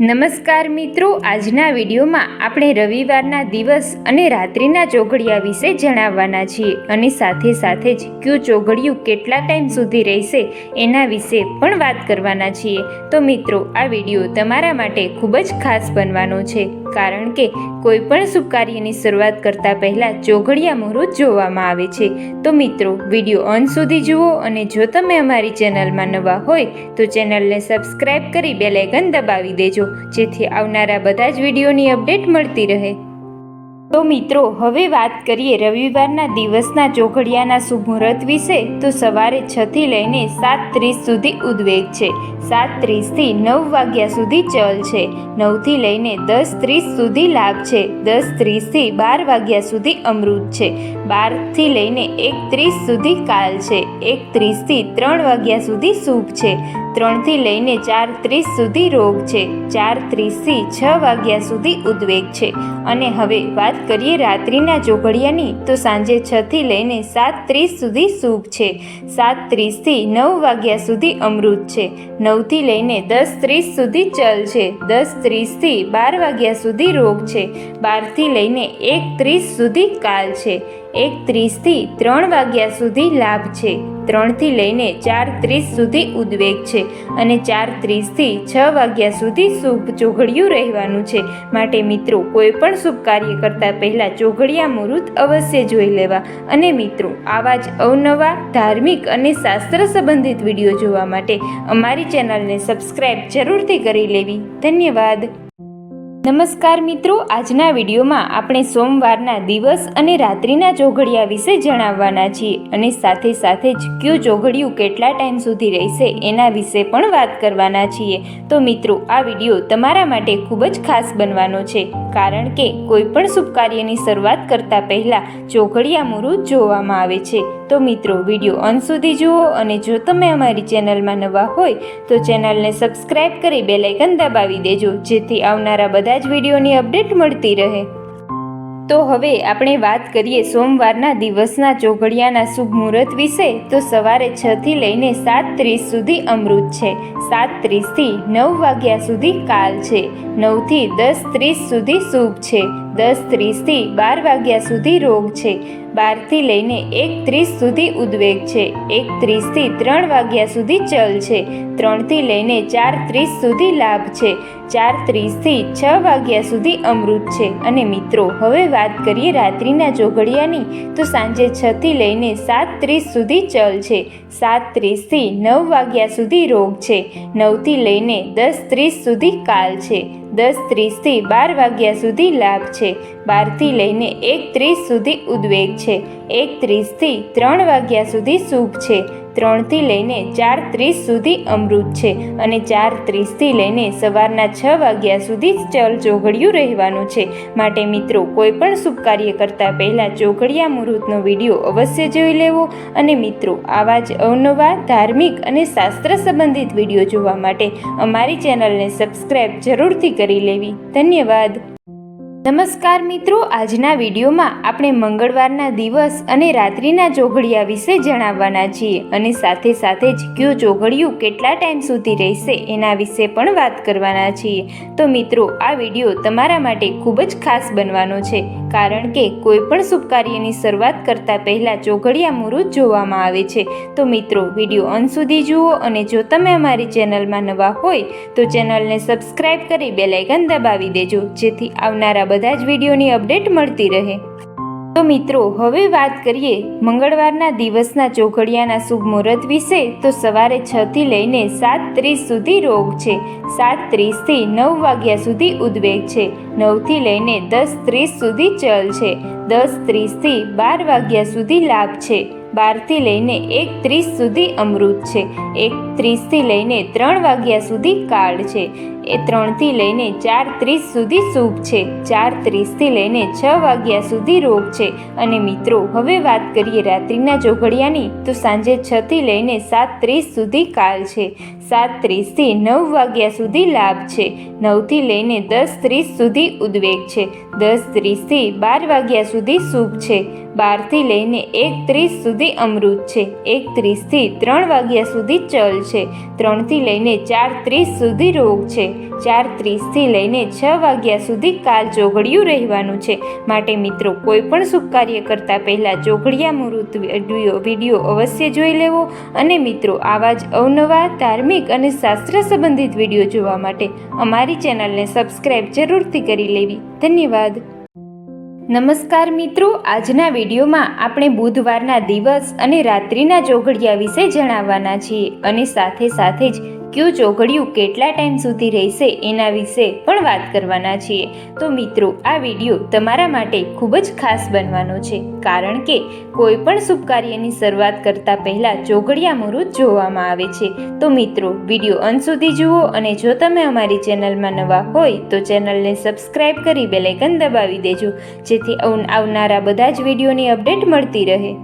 નમસ્કાર મિત્રો, આજના વિડીયોમાં આપણે રવિવારના દિવસ અને રાત્રિના ચોઘડિયા વિશે જણાવવાના છીએ અને સાથે સાથે જ કયું ચોઘડિયું કેટલા ટાઈમ સુધી રહેશે એના વિશે પણ વાત કરવાના છીએ. તો મિત્રો, આ વિડીયો તમારા માટે ખૂબ જ ખાસ બનવાનો છે, કારણ કે કોઈ પણ શુભ કાર્યની શરૂઆત કરતા પહેલાં ચોઘડિયા મુહૂર્ત જોવામાં આવે છે. તો મિત્રો, વિડીયો અંત સુધી જુઓ અને જો તમે અમારી ચેનલમાં નવા હોય તો ચેનલને સબસ્ક્રાઈબ કરી બેલ આઇકન દબાવી દેજો, જેથી આવનારા બધા જ વિડીયોની અપડેટ મળતી રહે. તો મિત્રો, હવે વાત કરીએ રવિવારના દિવસના ચોઘડિયાના શુભ મુહૂર્ત વિશે. તો સવારે 6 થી લઈને 7:30 સુધી ઉદ્વેગ છે, 7:30 થી 9 વાગ્યા સુધી ચલ છે, 9 થી લઈને 10:30 સુધી લાભ છે, 10:30 થી 12 વાગ્યા સુધી અમૃત છે, 12 થી લઈને 1:30 સુધી કાલ છે, 1:30 થી 3 વાગ્યા સુધી શુભ છે, 3 થી લઈને 4:30 સુધી રોગ છે, 4:30 થી 6 વાગ્યા સુધી ઉદ્વેગ છે. અને હવે વાત કરીએ રાત્રિના ચોઘડિયાની. તો સાંજે 6 થી લઈને 7:30 સુધી શુભ છે, 7:30 થી 9 વાગ્યા સુધી અમૃત છે, 9 થી લઈને 10:30 સુધી ચલ છે, 10:30 થી 12 વાગ્યા સુધી રોગ છે, 12 થી લઈને 1:30 સુધી કાલ છે, 1:30 થી 3 વાગ્યા સુધી લાભ છે, 3 થી લઈને 4:30 સુધી ઉદ્વેગ છે અને 4:30 થી 6 વાગ્યા સુધી શુભ ચોઘડિયું રહેવાનું છે. માટે મિત્રો, કોઈ પણ શુભ કાર્ય કરતા પહેલા ચોઘડિયા મુહૂર્ત અવશ્ય જોઈ લેવા. અને મિત્રો, આવા જ અવનવા ધાર્મિક અને શાસ્ત્ર સંબંધિત વિડીયો જોવા માટે અમારી ચેનલને સબસ્ક્રાઈબ જરૂરથી કરી લેવી. ધન્યવાદ. નમસ્કાર મિત્રો, આજના વિડીયોમાં આપણે સોમવારના દિવસ અને રાત્રિના ચોઘડિયા વિશે જણાવવાના છીએ અને સાથે સાથે જ કયું ચોઘડિયું કેટલા ટાઈમ સુધી રહેશે એના વિશે પણ વાત કરવાના છીએ. તો મિત્રો, આ વિડીયો તમારા માટે ખૂબ જ ખાસ બનવાનો છે, કારણ કે કોઈ પણ શુભ કાર્યની શરૂઆત કરતા પહેલા ચોઘડિયા મુહૂર્ત જોવામાં આવે છે. તો મિત્રો, વિડીયો અંત સુધી જુઓ અને જો તમે અમારી ચેનલમાં નવા હોય તો ચેનલને સબસ્ક્રાઈબ કરી બેલ આઇકન દબાવી દેજો, જેથી આવનારા બધા જ વિડીયોની અપડેટ મળતી રહે. તો હવે આપણે વાત કરીએ સોમવારના દિવસના ચોઘડિયાના શુભ મુહૂર્ત વિશે. તો સવારે 6 થી લઈને 7:30 સુધી અમૃત છે, 7:30 થી 9 વાગ્યા સુધી કાલ છે, 9 થી 10:30 સુધી શુભ છે, 10:30 થી 12 વાગ્યા સુધી રોગ છે, 12 થી લઈને 1:30 સુધી ઉદ્વેગ છે, 1:30 થી 3 વાગ્યા સુધી ચલ છે, 3 થી લઈને 4:30 સુધી લાભ છે, 4:30 થી 6 વાગ્યા સુધી અમૃત છે. અને મિત્રો, હવે વાત કરીએ રાત્રિના ચોઘડિયાની. તો સાંજે 6 થી લઈને 7:30 સુધી ચલ છે, 7:30 થી 9 વાગ્યા સુધી રોગ છે, 9 થી લઈને 10:30 સુધી કાલ છે, 10:30 થી 12 વાગ્યા સુધી લાભ છે, 12 થી લઈને 1:30 સુધી ઉદ્વેગ છે, 1:30 થી 3 વાગ્યા સુધી શુભ છે, 3 થી લઈને 4:30 સુધી અમૃત છે અને 4:30 થી લઈને સવારના 6 વાગ્યા સુધી ચલ ચોઘડિયું રહેવાનું છે. માટે મિત્રો, કોઈ પણ શુભ કાર્ય કરતા પહેલા ચોઘડિયા મુહૂર્તનો વિડીયો અવશ્ય જોઈ લેવો. અને મિત્રો, આવા જ અવનવા ધાર્મિક અને શાસ્ત્ર સંબંધિત વિડીયો જોવા માટે અમારી ચેનલને સબસ્ક્રાઈબ જરૂરથી કરી લેવી. ધન્યવાદ. નમસ્કાર મિત્રો, આજના વિડીયોમાં આપણે મંગળવારના દિવસ અને રાત્રિના ચોઘડિયા વિશે જણાવવાના છીએ અને સાથે સાથે જ કયું ચોઘડિયું કેટલા ટાઈમ સુધી રહેશે એના વિશે પણ વાત કરવાના છીએ. તો મિત્રો, આ વિડીયો તમારા માટે ખૂબ જ ખાસ બનવાનો છે, કારણ કે કોઈ પણ શુભ કાર્યની શરૂઆત કરતા પહેલા ચોઘડિયા મુહૂર્ત જોવામાં આવે છે. તો મિત્રો, વિડીયો અંત સુધી જુઓ અને જો તમે અમારી ચેનલમાં નવા હોય તો ચેનલને સબસ્ક્રાઈબ કરી બેલ આઇકન દબાવી દેજો, જેથી આવનારા બધા જ વિડીયોની અપડેટ મળતી રહે. તો મિત્રો, હવે વાત કરીએ મંગળવારના દિવસના ચોઘડિયાના શુભ મુહૂર્ત વિશે. તો સવારે 6 થી લઈને 7:30 સુધી રોગ છે, 7:30 થી 9 વાગ્યા સુધી ઉદ્વેગ છે, 9 થી લઈને 10:30 સુધી ચલ છે, 10:30 થી 12 વાગ્યા સુધી લાભ છે, 12 થી લઈને 1:30 સુધી અમૃત છે, 1:30 થી લઈને 3 વાગ્યા સુધી કાળ છે, 3 થી લઈને 4:30 સુધી શુભ છે, 4:30 થી લઈને 6 વાગ્યા સુધી રોગ છે. અને મિત્રો, હવે વાત કરીએ રાત્રિના ચોઘડિયાની. તો સાંજે 6 થી લઈને 7:30 સુધી કાલ છે, 7:30થી 9 વાગ્યા સુધી લાભ છે. 9થી લઈને 10:30 સુધી ઉદ્વેગ છે. 10:30થી 12 વાગ્યા સુધી શુભ છે. 12થી લઈને 1:30 સુધી અમૃત છે. 1:30થી 3 વાગ્યા સુધી ચલ છે. 3થી લઈને 4:30 સુધી રોગ છે. 4:30થી લઈને 6 વાગ્યા સુધી કાલ ચોઘડિયું રહેવાનું છે. માટે મિત્રો કોઈ પણ શુભ કાર્ય કરતાં પહેલાં ચોઘડિયા મુહૂર્ત વિડીયો અવશ્ય જોઈ લેવો. અને મિત્રો આવા જ અવનવા ધાર્મિક અને શાસ્ત્ર સંબંધિત વિડીયો જોવા માટે અમારી ચેનલને સબસ્ક્રાઈબ જરૂરથી કરી લેવી. ધન્યવાદ. નમસ્કાર મિત્રો, આજના વિડીયોમાં આપણે બુધવારના દિવસ અને રાત્રિના ચોઘડિયા વિશે જણાવવાના છીએ અને સાથે સાથે જ કયું ચોઘડિયું કેટલા ટાઈમ સુધી રહેશે એના વિશે પણ વાત કરવાના છીએ. તો મિત્રો આ વિડીયો તમારા માટે ખૂબ જ ખાસ બનવાનો છે, કારણ કે કોઈ પણ શુભ કાર્યની શરૂઆત કરતાં પહેલાં ચોઘડિયા મુહૂર્ત જોવામાં આવે છે. તો મિત્રો વિડીયો અંત સુધી જુઓ અને જો તમે અમારી ચેનલમાં નવા હોય તો ચેનલને સબસ્ક્રાઈબ કરી બેલ આઇકન દબાવી દેજો, જેથી આવનારા બધા જ વિડીયોની અપડેટ મળતી રહે.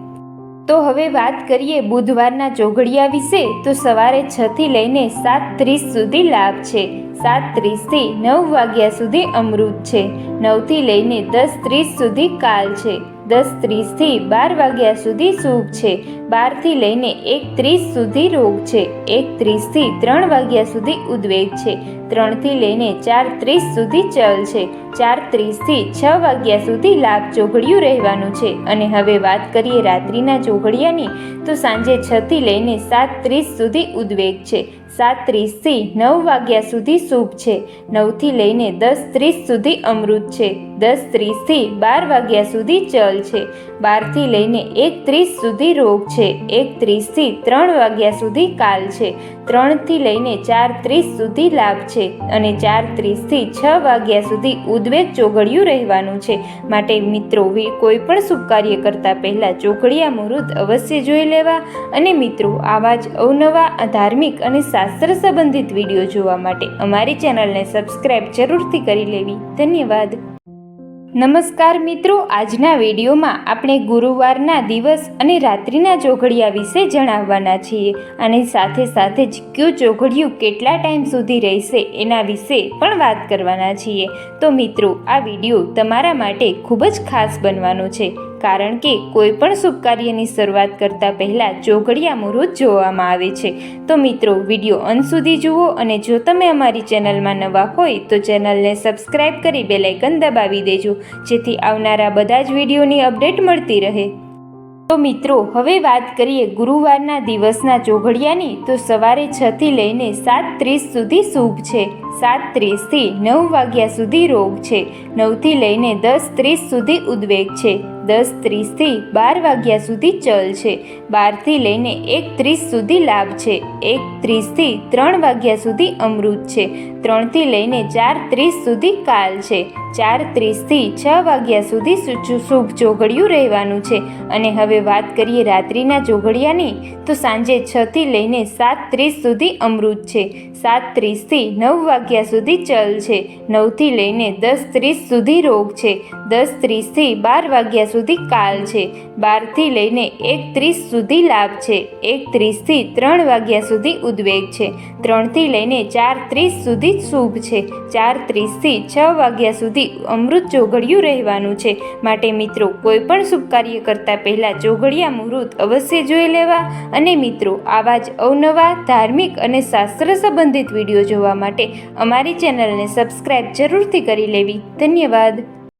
તો હવે વાત કરીએ બુધવારના ચોઘડિયા વિશે. તો સવારે 6થી લઈને 7:30 સુધી લાભ છે. 7:30થી 9 વાગ્યા સુધી અમૃત છે. 9થી લઈને 10:30 સુધી કાલ છે. 10:30થી 12 વાગ્યા સુધી શુભ છે. 12થી લઈને 1:30 સુધી રોગ છે. 1:30થી 3 વાગ્યા સુધી ઉદ્વેગ છે. 3થી લઈને 4:30 સુધી ચલ છે. 4:30થી 6 વાગ્યા સુધી લાભ ચોઘડિયું રહેવાનું છે. અને હવે વાત કરીએ રાત્રિના ચોઘડિયાની. તો સાંજે 6થી લઈને 7:30 સુધી ઉદ્વેગ છે. 7:30થી 9 વાગ્યા સુધી શુભ છે. 9થી લઈને 10:30 સુધી અમૃત છે. 10:30થી 12 વાગ્યા સુધી ચલ છે. 12થી લઈને 1:30 સુધી રોગ છે. 1:30થી 3 વાગ્યા સુધી કાલ છે. 3થી લઈને 4:30 સુધી લાભ છે. અને 4:30થી 6 વાગ્યા સુધી ઉદ્વેગ ચોઘડિયું રહેવાનું છે. માટે મિત્રો કોઈ પણ શુભ કાર્ય કરતાં પહેલાં ચોઘડિયા મુહૂર્ત અવશ્ય જોઈ લેવા. અને મિત્રો આવા જ અવનવા ધાર્મિક અને શાસ્ત્ર સંબંધિત વિડીયો જોવા માટે અમારી ચેનલને સબસ્ક્રાઈબ જરૂરથી કરી લેવી. ધન્યવાદ. નમસ્કાર મિત્રો, આજના વિડીયોમાં આપણે ગુરુવારના દિવસ અને રાત્રિના ચોઘડિયા વિશે જણાવવાના છીએ અને સાથે સાથે જ કયું ચોઘડિયું કેટલા ટાઈમ સુધી રહેશે એના વિશે પણ વાત કરવાના છીએ. તો મિત્રો આ વિડીયો તમારા માટે ખૂબ જ ખાસ બનવાનો છે, કારણ કે કોઈ પણ શુભ કાર્યની શરૂઆત કરતાં પહેલાં ચોઘડિયા મુહૂર્ત જોવામાં આવે છે. તો મિત્રો વિડીયો અંત સુધી જુઓ અને જો તમે અમારી ચેનલમાં નવા હોય તો ચેનલને સબસ્ક્રાઈબ કરી બેલ આઇકન દબાવી દેજો, જેથી આવનારા બધા જ વિડીયોની અપડેટ મળતી રહે. તો મિત્રો હવે વાત કરીએ ગુરુવારના દિવસના ચોઘડિયાની. તો સવારે 6થી લઈને 7:30 સુધી શુભ છે. 7:30થી 9 વાગ્યા સુધી રોગ છે. 9થી લઈને 10:30 સુધી ઉદ્વેગ છે. 10:30થી 12 વાગ્યા સુધી ચલ છે. 12થી લઈને 1:30 સુધી લાભ છે. 1:30થી 3 વાગ્યા સુધી અમૃત છે. 3થી લઈને 4:30 સુધી કાલ છે. 4:30થી 6 વાગ્યા સુધી શુભ ચોઘડિયું રહેવાનું છે. અને હવે વાત કરીએ રાત્રિના ચોઘડિયાની. તો સાંજે 6થી લઈને 7:30 સુધી અમૃત છે. 7:30થી 9 વાગ્યા સુધી ચલ છે. 9થી લઈને 10:30 સુધી રોગ છે. 10:30થી 12 વાગ્યા સુધી કાલ છે. 12થી લઈને 1:30 સુધી લાભ છે. 1:30થી 3 વાગ્યા સુધી ઉદ્વેગ છે. 3થી લઈને 4:30 સુધી શુભ છે. 4:30થી 6 વાગ્યા સુધી અમૃત ચોઘડિયું રહેવાનું છે. માટે મિત્રો કોઈ પણ શુભ કાર્ય કરતાં પહેલાં ચોઘડિયા મુહૂર્ત અવશ્ય જોઈ લેવા. અને મિત્રો આવા જ અવનવા ધાર્મિક અને શાસ્ત્ર સંબંધિત વિડીયો જોવા માટે અમારી ચેનલને સબસ્ક્રાઈબ જરૂરથી કરી લેવી. ધન્યવાદ.